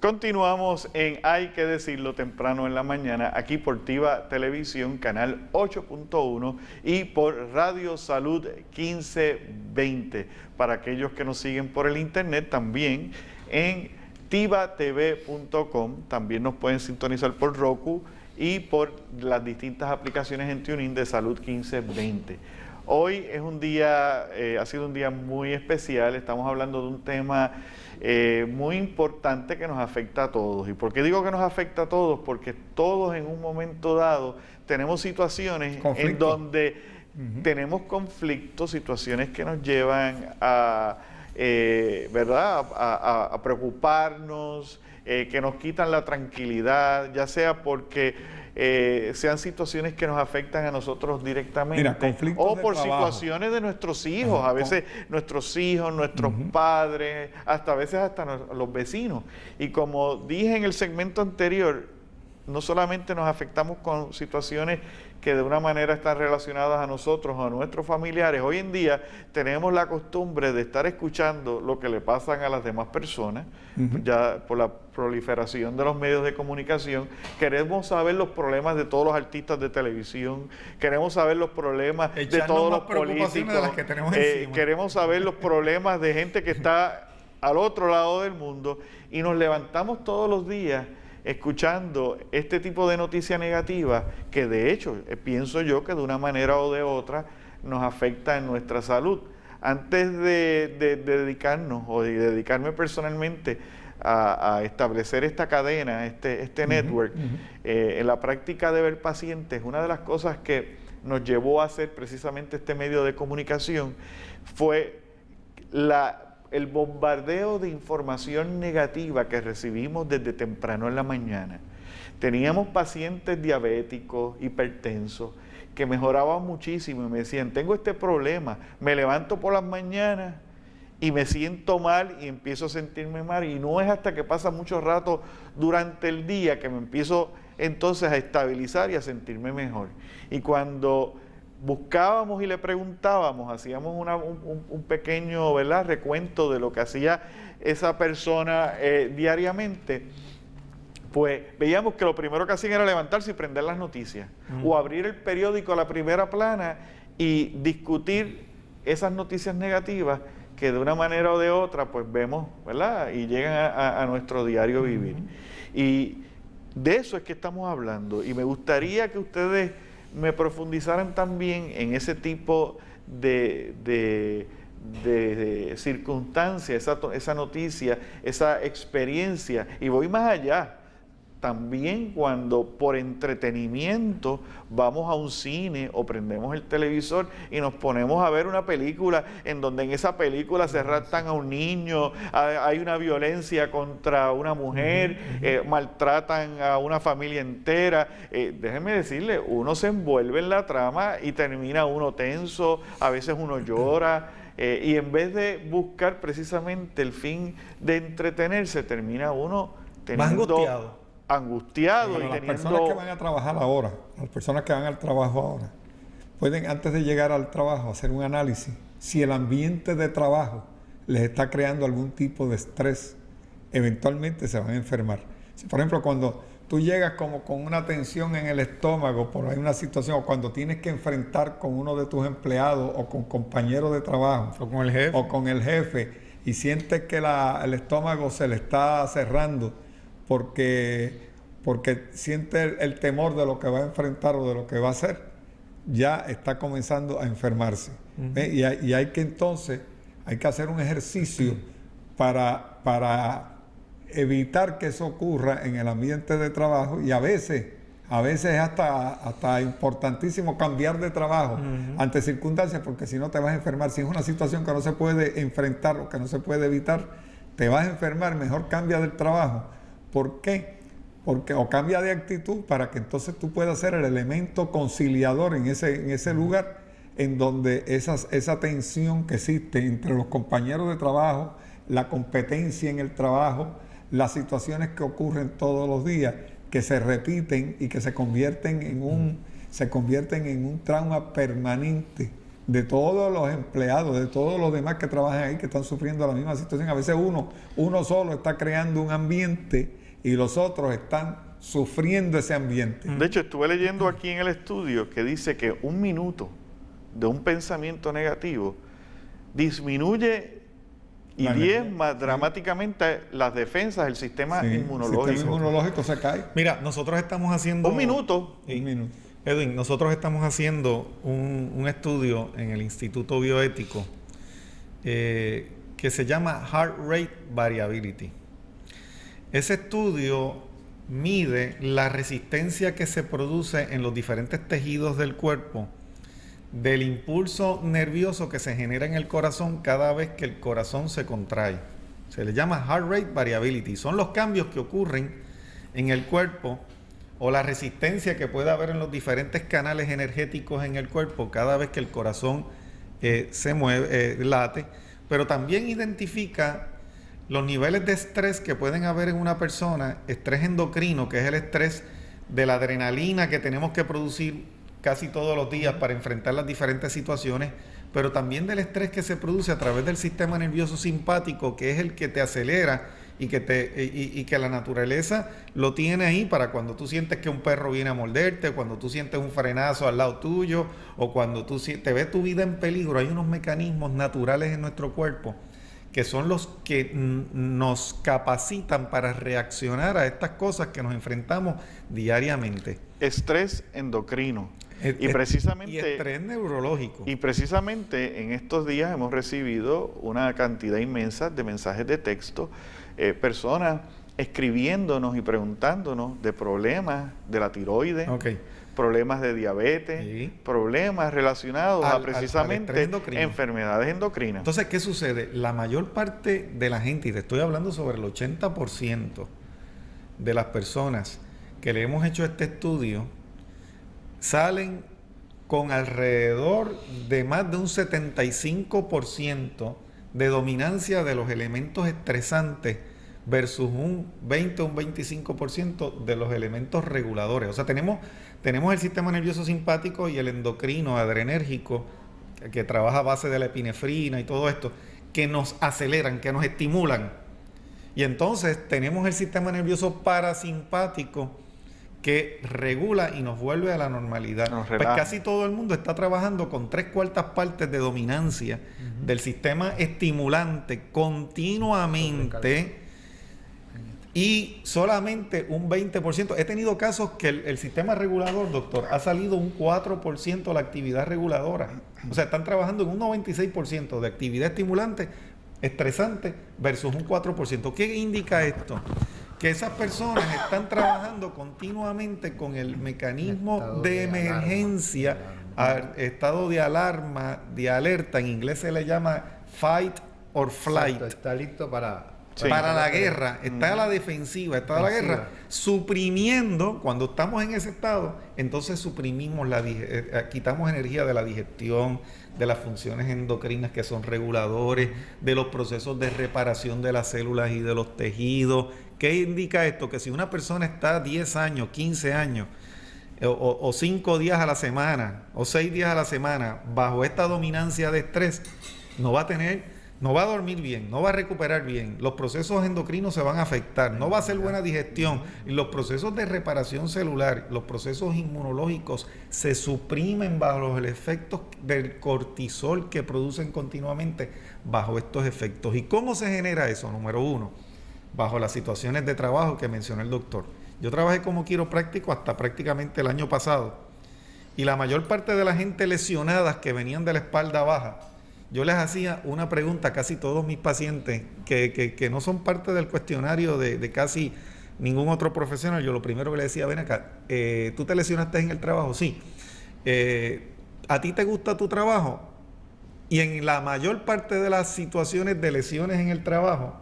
Continuamos en Hay que decirlo temprano en la mañana, aquí por TIVA Televisión, canal 8.1 y por Radio Salud 1520. Para aquellos que nos siguen por el internet, también en tivatv.com, también nos pueden sintonizar por Roku y por las distintas aplicaciones en TuneIn de Salud 1520. Hoy es un día, ha sido un día muy especial, estamos hablando de un tema muy importante que nos afecta a todos. ¿Y por qué digo que nos afecta a todos? Porque todos en un momento dado tenemos situaciones en donde tenemos conflictos, situaciones que nos llevan a, ¿verdad? A preocuparnos, que nos quitan la tranquilidad, ya sea porque sean situaciones que nos afectan a nosotros directamente. Mira, o por situaciones de nuestros hijos, a veces nuestros hijos, nuestros padres, a veces hasta los vecinos. Y como dije en el segmento anterior, no solamente nos afectamos con situaciones que de una manera están relacionadas a nosotros o a nuestros familiares. Hoy en día tenemos la costumbre de estar escuchando lo que le pasan a las demás personas, ya por la proliferación de los medios de comunicación. Queremos saber los problemas de todos los artistas de televisión, queremos saber los problemas de todos los políticos, de las que tenemos queremos saber los problemas de gente que está al otro lado del mundo, y nos levantamos todos los días escuchando este tipo de noticia negativa que de hecho pienso yo que de una manera o de otra nos afecta en nuestra salud. Antes de dedicarnos o de dedicarme personalmente a establecer esta cadena, este network, en la práctica de ver pacientes, una de las cosas que nos llevó a hacer precisamente este medio de comunicación fue el bombardeo de información negativa que recibimos desde temprano en la mañana. Teníamos pacientes diabéticos, hipertensos, que mejoraban muchísimo y me decían, tengo este problema, me levanto por las mañanas y me siento mal y empiezo a sentirme mal, y no es hasta que pasa mucho rato durante el día que me empiezo entonces a estabilizar y a sentirme mejor. Y cuando buscábamos y le preguntábamos, hacíamos un pequeño, ¿verdad?, recuento de lo que hacía esa persona diariamente, pues veíamos que lo primero que hacían era levantarse y prender las noticias, o abrir el periódico a la primera plana y discutir esas noticias negativas que de una manera o de otra pues vemos, ¿verdad?, y llegan a nuestro diario vivir. Y de eso es que estamos hablando, y me gustaría que ustedes me profundizaran también en ese tipo de circunstancias, esa noticia, esa experiencia. Y voy más allá. También cuando por entretenimiento vamos a un cine o prendemos el televisor y nos ponemos a ver una película en donde en esa película se raptan a un niño, hay una violencia contra una mujer, maltratan a una familia entera. Déjenme decirle, uno se envuelve en la trama y termina uno tenso, a veces uno llora. Y en vez de buscar precisamente el fin de entretenerse, termina uno teniendo angustiado. Las personas que van a trabajar ahora, las personas que van al trabajo ahora, pueden antes de llegar al trabajo hacer un análisis si el ambiente de trabajo les está creando algún tipo de estrés. Eventualmente se van a enfermar. Si, por ejemplo, cuando tú llegas como con una tensión en el estómago por ahí una situación, o cuando tienes que enfrentar con uno de tus empleados o con compañeros de trabajo o con el jefe y sientes que el estómago se le está cerrando porque siente el temor de lo que va a enfrentar o de lo que va a hacer, ya está comenzando a enfermarse. Y hay que hacer un ejercicio para evitar que eso ocurra en el ambiente de trabajo, y a veces es hasta importantísimo cambiar de trabajo ante circunstancias, porque si no te vas a enfermar. Si es una situación que no se puede enfrentar o que no se puede evitar, te vas a enfermar, mejor cambia del trabajo. ¿Por qué? O cambia de actitud para que entonces tú puedas ser el elemento conciliador en ese lugar en donde esa tensión que existe entre los compañeros de trabajo, la competencia en el trabajo, las situaciones que ocurren todos los días, que se repiten y que se convierten en un trauma permanente de todos los empleados, de todos los demás que trabajan ahí, que están sufriendo la misma situación. A veces uno solo está creando un ambiente y los otros están sufriendo ese ambiente. De hecho, estuve leyendo aquí en el estudio que dice que 1 minuto de un pensamiento negativo disminuye y diezma dramáticamente las defensas del sistema inmunológico. El sistema inmunológico se cae. Mira, nosotros estamos haciendo... 1 minuto. Un minuto. Edwin, nosotros estamos haciendo un estudio en el Instituto Bioético que se llama Heart Rate Variability. Ese estudio mide la resistencia que se produce en los diferentes tejidos del cuerpo del impulso nervioso que se genera en el corazón cada vez que el corazón se contrae. Se le llama Heart Rate Variability. Son los cambios que ocurren en el cuerpo o la resistencia que puede haber en los diferentes canales energéticos en el cuerpo cada vez que el corazón se mueve, late, pero también identifica los niveles de estrés que pueden haber en una persona, estrés endocrino, que es el estrés de la adrenalina que tenemos que producir casi todos los días para enfrentar las diferentes situaciones, pero también del estrés que se produce a través del sistema nervioso simpático, que es el que te acelera y que la naturaleza lo tiene ahí para cuando tú sientes que un perro viene a morderte, cuando tú sientes un frenazo al lado tuyo, o cuando tú te ves tu vida en peligro. Hay unos mecanismos naturales en nuestro cuerpo que son los que nos capacitan para reaccionar a estas cosas que nos enfrentamos diariamente. Estrés endocrino. Y precisamente... Y estrés neurológico. Y precisamente en estos días hemos recibido una cantidad inmensa de mensajes de texto, personas escribiéndonos y preguntándonos de problemas de la tiroides, problemas de diabetes, problemas relacionados a precisamente enfermedades endocrinas. Entonces, ¿qué sucede? La mayor parte de la gente, y te estoy hablando sobre el 80% de las personas que le hemos hecho este estudio, salen con alrededor de más de un 75% de dominancia de los elementos estresantes versus un 20 o un 25% de los elementos reguladores. O sea, tenemos el sistema nervioso simpático y el endocrino adrenérgico que trabaja a base de la epinefrina y todo esto, que nos aceleran, que nos estimulan. Y entonces tenemos el sistema nervioso parasimpático que regula y nos vuelve a la normalidad. Pues casi todo el mundo está trabajando con 3/4 partes de dominancia del sistema estimulante continuamente y solamente un 20%. He tenido casos que el sistema regulador, doctor, ha salido un 4% la actividad reguladora. O sea, están trabajando en un 96% de actividad estimulante, estresante, versus un 4%. ¿Qué indica esto? Que esas personas están trabajando continuamente con el mecanismo de emergencia, estado de alarma, de alerta. En inglés se le llama fight or flight. Está listo para la guerra, está a la defensiva, está a la guerra, suprimiendo. Cuando estamos en ese estado, entonces suprimimos quitamos energía de la digestión, de las funciones endocrinas que son reguladores, de los procesos de reparación de las células y de los tejidos. ¿Qué indica esto? Que si una persona está 10 años, 15 años, o 5 días a la semana, o 6 días a la semana, bajo esta dominancia de estrés, no va a dormir bien, no va a recuperar bien, los procesos endocrinos se van a afectar, no va a hacer buena digestión, y los procesos de reparación celular, los procesos inmunológicos se suprimen bajo los efectos del cortisol que producen continuamente bajo estos efectos. ¿Y cómo se genera eso? Número 1, bajo las situaciones de trabajo que mencionó el doctor. Yo trabajé como quiropráctico hasta prácticamente el año pasado, y la mayor parte de la gente lesionadas que venían de la espalda baja, yo les hacía una pregunta a casi todos mis pacientes que no son parte del cuestionario de casi ningún otro profesional. Yo lo primero que les decía, ven acá, ¿tú te lesionaste en el trabajo? Sí. ¿A ti te gusta tu trabajo? Y en la mayor parte de las situaciones de lesiones en el trabajo,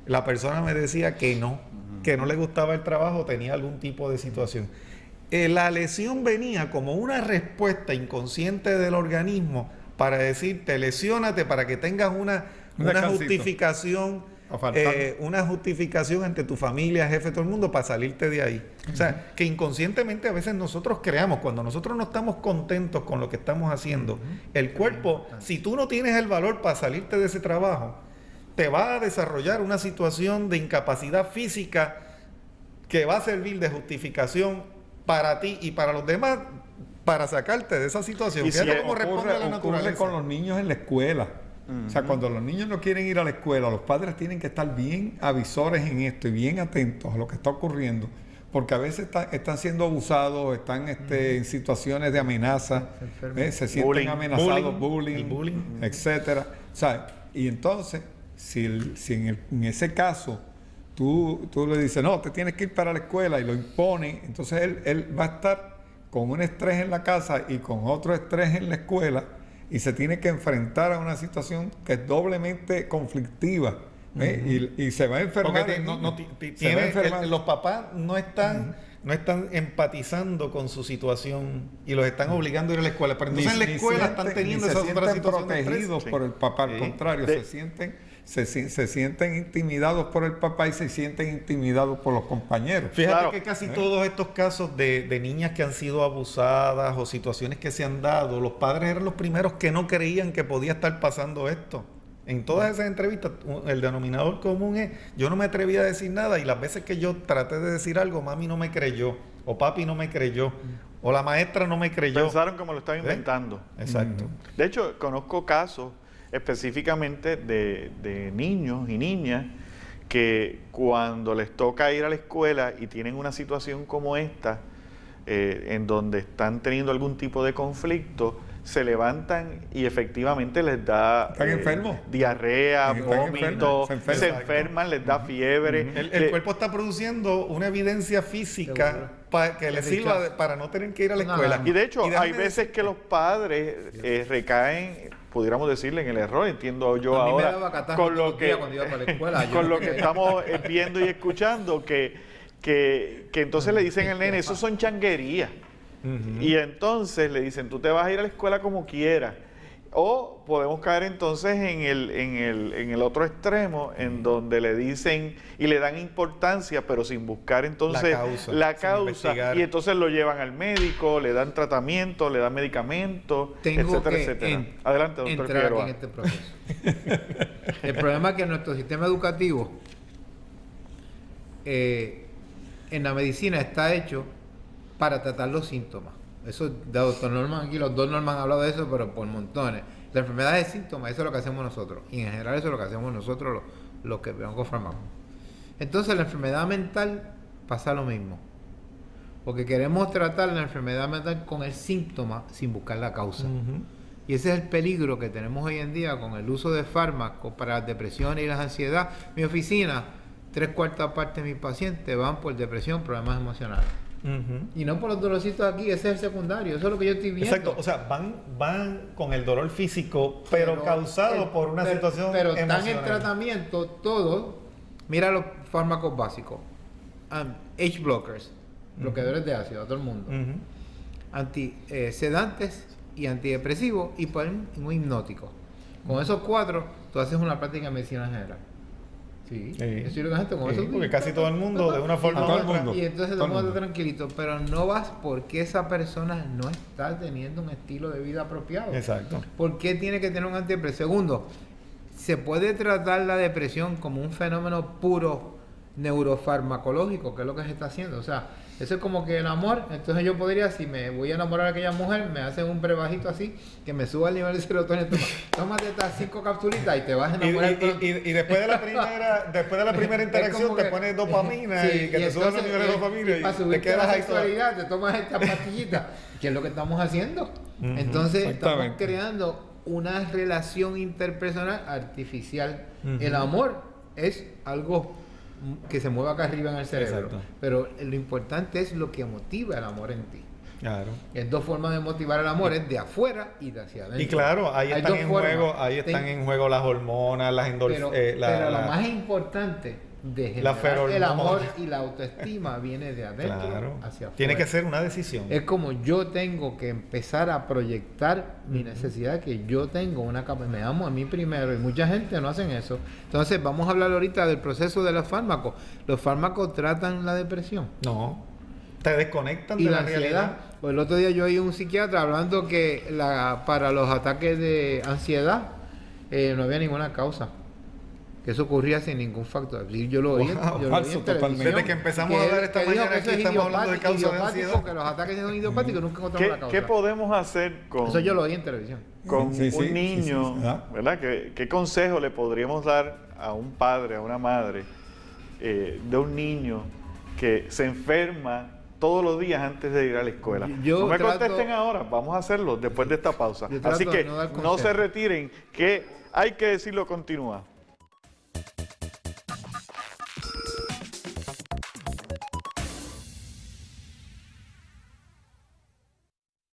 la persona me decía que no le gustaba el trabajo, tenía algún tipo de situación. La lesión venía como una respuesta inconsciente del organismo para decirte, lesiónate para que tengas una justificación una justificación ante tu familia, jefe, todo el mundo, para salirte de ahí. O sea, que inconscientemente a veces nosotros creamos, cuando nosotros no estamos contentos con lo que estamos haciendo, el cuerpo, si tú no tienes el valor para salirte de ese trabajo, te va a desarrollar una situación de incapacidad física que va a servir de justificación para ti y para los demás, para sacarte de esa situación. Y Fíjate si cómo responde a la ocurre naturaleza. con los niños en la escuela. O sea, cuando los niños no quieren ir a la escuela, los padres tienen que estar bien avisores en esto y bien atentos a lo que está ocurriendo, porque a veces están siendo abusados, están en situaciones de amenaza, se sienten Bullying. amenazados, El bullying, bullying. etcétera. O sea, y entonces, si en ese caso tú le dices, no, te tienes que ir para la escuela y lo impone, entonces él va a estar con un estrés en la casa y con otro estrés en la escuela, y se tiene que enfrentar a una situación que es doblemente conflictiva, y se va a enfermar. Porque los papás no están empatizando con su situación y los están obligando a ir a la escuela, pero entonces en la escuela están teniendo esa otra situación de estrés. protegidos por el papá, al contrario, se sienten intimidados por el papá y se sienten intimidados por los compañeros. Fíjate que casi todos estos casos de niñas que han sido abusadas o situaciones que se han dado, los padres eran los primeros que no creían que podía estar pasando esto. En todas esas entrevistas, el denominador común es, yo no me atreví a decir nada, y las veces que yo traté de decir algo, mami no me creyó, o papi no me creyó, o la maestra no me creyó. Pensaron como lo estaban inventando. Exacto. De hecho, conozco casos específicamente de niños y niñas que cuando les toca ir a la escuela y tienen una situación como esta, en donde están teniendo algún tipo de conflicto, se levantan y efectivamente les da diarrea, vómito, se enferman, les da fiebre. El cuerpo está produciendo una evidencia física para que les sirva para no tener que ir a la escuela. Y de hecho, hay veces que los padres recaen, pudiéramos decirle, en el error, entiendo yo ahora, con lo que estamos viendo y escuchando, que entonces le dicen al nene, eso son changuerías. Y entonces le dicen, tú te vas a ir a la escuela como quieras. O podemos caer entonces en el otro extremo, en donde le dicen y le dan importancia, pero sin buscar entonces la causa, y entonces lo llevan al médico, le dan tratamiento, le dan medicamentos, etcétera, etcétera. Adelante, doctor Figueroa. En este proceso. El problema es que nuestro sistema educativo en la medicina está hecho para tratar los síntomas. Eso, de doctor Norman, aquí los dos Norman han hablado de eso, pero por montones. La enfermedad es síntoma, eso es lo que hacemos nosotros. Y en general eso es lo que hacemos nosotros los que vemos con fármacos. Entonces la enfermedad mental pasa lo mismo. Porque queremos tratar la enfermedad mental con el síntoma sin buscar la causa. Y ese es el peligro que tenemos hoy en día con el uso de fármacos para las depresiones y la ansiedad. Mi oficina, 3/4 parte de mis pacientes van por depresión, problemas emocionales. Y no por los dolorcitos aquí, ese es el secundario, eso es lo que yo estoy viendo. Exacto, o sea, van con el dolor físico, pero causado por una situación emocional. Pero están en tratamiento todos. Mira los fármacos básicos, H blockers, bloqueadores de ácido a todo el mundo, sedantes y antidepresivos, y un hipnótico. Con esos 4 tú haces una práctica de medicina general. Sí, porque casi todo el mundo de una forma u otra. Y entonces todo el mundo está tranquilito, pero no vas porque esa persona no está teniendo un estilo de vida apropiado. Exacto. ¿Por qué tiene que tener un antidepresivo? Segundo, se puede tratar la depresión como un fenómeno puro neurofarmacológico, que es lo que se está haciendo. O sea, eso es como que el amor. Entonces yo podría, si me voy a enamorar de aquella mujer, me hacen un brevajito así, que me suba el nivel de serotonina. Tómate estas 5 capsulitas y te vas a enamorar. Y después de la primera interacción te pones dopamina, y que te suban los niveles de dopamina y te quedas ahí toda. Te tomas esta pastillita, que es lo que estamos haciendo. Entonces estamos creando una relación interpersonal artificial. El amor es algo que se mueve acá arriba en el cerebro. Exacto. Pero lo importante es lo que motiva el amor en ti. Claro. Hay 2 formas de motivar el amor, es de afuera y de hacia adentro. Y claro, ahí están en juego las hormonas, las endorfinas. Pero lo más importante de La generar el amor feromona. y la autoestima viene de adentro Claro. hacia afuera. Tiene que ser una decisión. Es como yo tengo que empezar a proyectar mi necesidad, que yo tengo una capa, me amo a mí primero, y mucha gente no hacen eso. Entonces vamos a hablar ahorita del proceso de los fármacos. Los fármacos tratan la depresión No. Te desconectan y de la la ansiedad. realidad. Pues el otro día yo oí un psiquiatra hablando que para los ataques de ansiedad no había ninguna causa. Que eso ocurría sin ningún factor. Sí, yo lo oí, Wow, yo lo oí falso en televisión, totalmente. Desde que empezamos a él- hablar esta que dijo mañana que eso aquí es estamos hablando de causa de idiopático, ansiedad. que los ataques son idiopáticos, nunca encontramos la causa. ¿Qué podemos hacer con, Eso yo lo oí en televisión. con Sí, sí, un sí, niño, sí, sí. ¿verdad? ¿Qué consejo le podríamos dar a un padre, a una madre de un niño que se enferma todos los días antes de ir a la escuela? Yo No me trato- contesten ahora, vamos a hacerlo después de esta pausa. Yo trato Así de que no dar no se consejos. retiren, que hay que decirlo continúa.